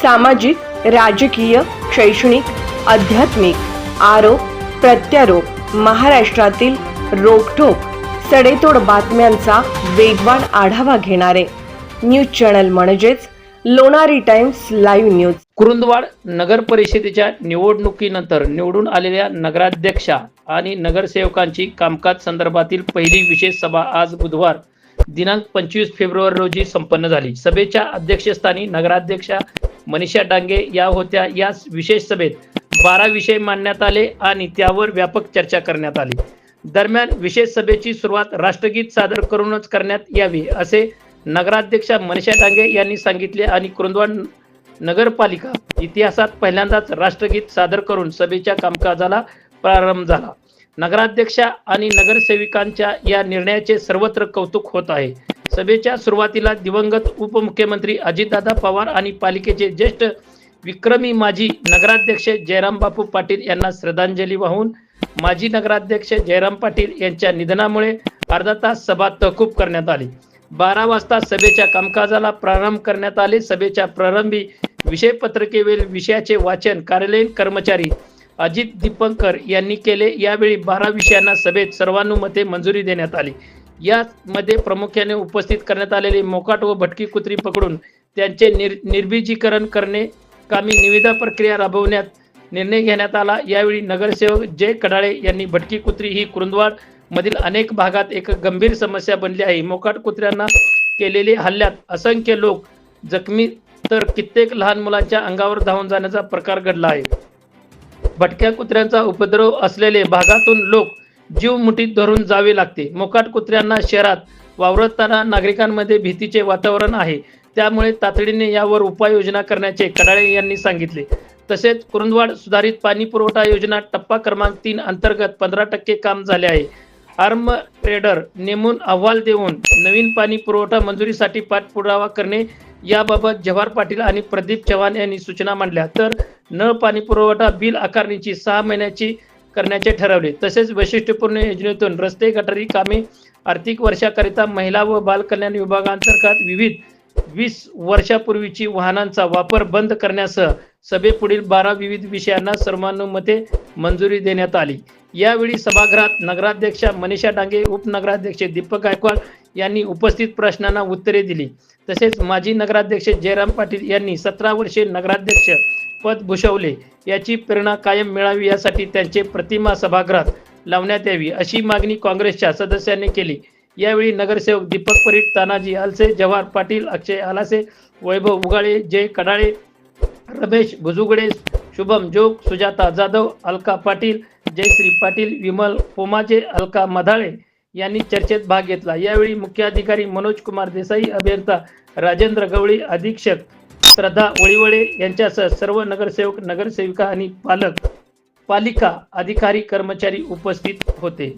सामाजिक, राजकीय, शैक्षणिक, आध्यात्मिक, आरोप प्रत्यारोप, महाराष्ट्रातील रोखठोक सडेतोड बातम्यांचा वेगवान आढावा घेणारे न्यूज चॅनल म्हणजेच Lonari times live news. Kurundwad नगर परिषदेच्या निवडणुकीनंतर निवडून आलेल्या नगराध्यक्षा आणि नगरसेवकांची कामकाज संदर्भातील पहिली विशेष सभा आज बुधवार दिनांक 25 फेब्रुवारी रोजी संपन्न झाली। सभेच्या अध्यक्षस्थानी नगराध्यक्षा मनीषा डांगे या होत्या। या विशेष सभेत 12 विषय मांडण्यात आले आणि त्यावर व्यापक चर्चा करण्यात आली। दरम्यान विशेष सभेची सुरुवात राष्ट्रगीत सादर करूनच करण्यात यावी असे नगराध्यक्षा मनीषा डांगे यांनी सांगितले आणि कुरुंदवाड नगरपालिका इतिहासात पहिल्यांदाच राष्ट्रगीत सादर करून सभेच्या कामकाजाला प्रारंभ झाला। नगराध्यक्षा आणि नगरसेविकांच्या या निर्णयाचे सर्वत्र कौतुक होत आहे। सभेच्या सुरुवातीला दिवंगत उपमुख्यमंत्री अजितदादा पवार आणि पालिकेचे ज्येष्ठ विक्रमी माजी नगराध्यक्ष जयराम बापू पाटील यांना श्रद्धांजली वाहून माजी नगराध्यक्ष जयराम पाटील यांच्या निधनामुळे अर्धा तास सभा तहकूब करण्यात आली। 12 वाजता सभेच्या कामकाजाला प्रारंभ करण्यात आले। सभेच्या प्रारंभी विषय पत्रिकेवरील विषयाचे वाचन कार्यालयीन कर्मचारी अजित दीपंकर यांनी केले। यावेळी 12 विषयांना सभेत सर्वानुमते मंजुरी देण्यात आली। यामध्ये प्रामुख्याने उपस्थित करण्यात आलेले मोकाट व भटकी कुत्री पकडून त्यांचे निर्बीजीकरण करणे, कामी निविदा प्रक्रिया राबवण्यात निर्णय घेण्यात आला। यावेळी नगरसेवक जय कडाळे यांनी भटकी कुत्री ही कुरुंदवाड मधील अनेक भागात एक गंभीर समस्या बनली आहे। मोकाट कुत्र्यांना केलेले हल्ल्यात असंख्य लोक जखमी तर कित्येक लहान मुलांच्या अंगावर धावून जाण्याचा प्रकार घडला आहे। भटक्या कुत्र्यांचा उपद्रव असलेले भागातून लोक जीव मुठीत धरून जावे लागते। मोकाट कुत्र्यांना शहरात वावरताना नागरिकांमध्ये भीतीचे वातावरण आहे, त्यामुळे तातडीने यावर उपाययोजना करण्याचे कडाळे यांनी सांगितले। तसेच कुरुंदवाड सुधारित पाणी पुरवठा योजना टप्पा क्रमांक 3 अंतर्गत 15% काम झाले आहे। आर्म ट्रेडर नेमून अहवाल देऊन नवीन पाणी पुरवठा मंजुरीसाठी पाठपुरावा करणे याबाबत जवाहर पाटील आणि प्रदीप चव्हाण यांनी सूचना मांडल्या। तर नळ पाणी पुरवठा बिल आकारणीची 6 महिन्याची करण्याचे ठरवले। तसेच वैशिष्ट्यपूर्ण योजनेतून रस्ते गटारी कामे आर्थिक वर्षाकरिता महिला व बाल कल्याण विभागांतर्गत विविध 20 वर्षापूर्वीची वाहनांचा वापर बंद करण्यासह सभेपुढील 12 विविध विषयांना सर्वानुमते मंजुरी देण्यात आली। यावेळी सभागृहात नगराध्यक्षा मनीषा डांगे, उपनगराध्यक्ष दीपक गायकवाड यांनी उपस्थित प्रश्नांना उत्तरे दिली। तसेच माजी नगराध्यक्ष जयराम पाटील यांनी 17 वर्षे नगराध्यक्ष पद भूषवले, याची प्रेरणा कायम मिळावी यासाठी त्यांचे प्रतिमा सभागृहात लावण्यात यावी अशी मागणी काँग्रेसच्या सदस्यांनी केली। यावेळी नगरसेवक दीपक परीट, तानाजी आलसे, जवाहर पाटील, अक्षय आलासे, वैभव उगाळे, जय कडाळे, रमेश भुजुगडे, शुभम जोग, सुजाता जाधव, अलका पाटील, जयश्री पाटील, विमल पोमाजे, अलका मधाळे यांनी चर्चेत भाग घेतला। यावेळी मुख्य अधिकारी मनोज कुमार देसाई, अभियंता राजेंद्र गवळी, अधीक्षक श्रद्धा वळीवळे यांच्यासह सर्व नगरसेवक, नगरसेविका आणि पालिका अधिकारी कर्मचारी उपस्थित होते।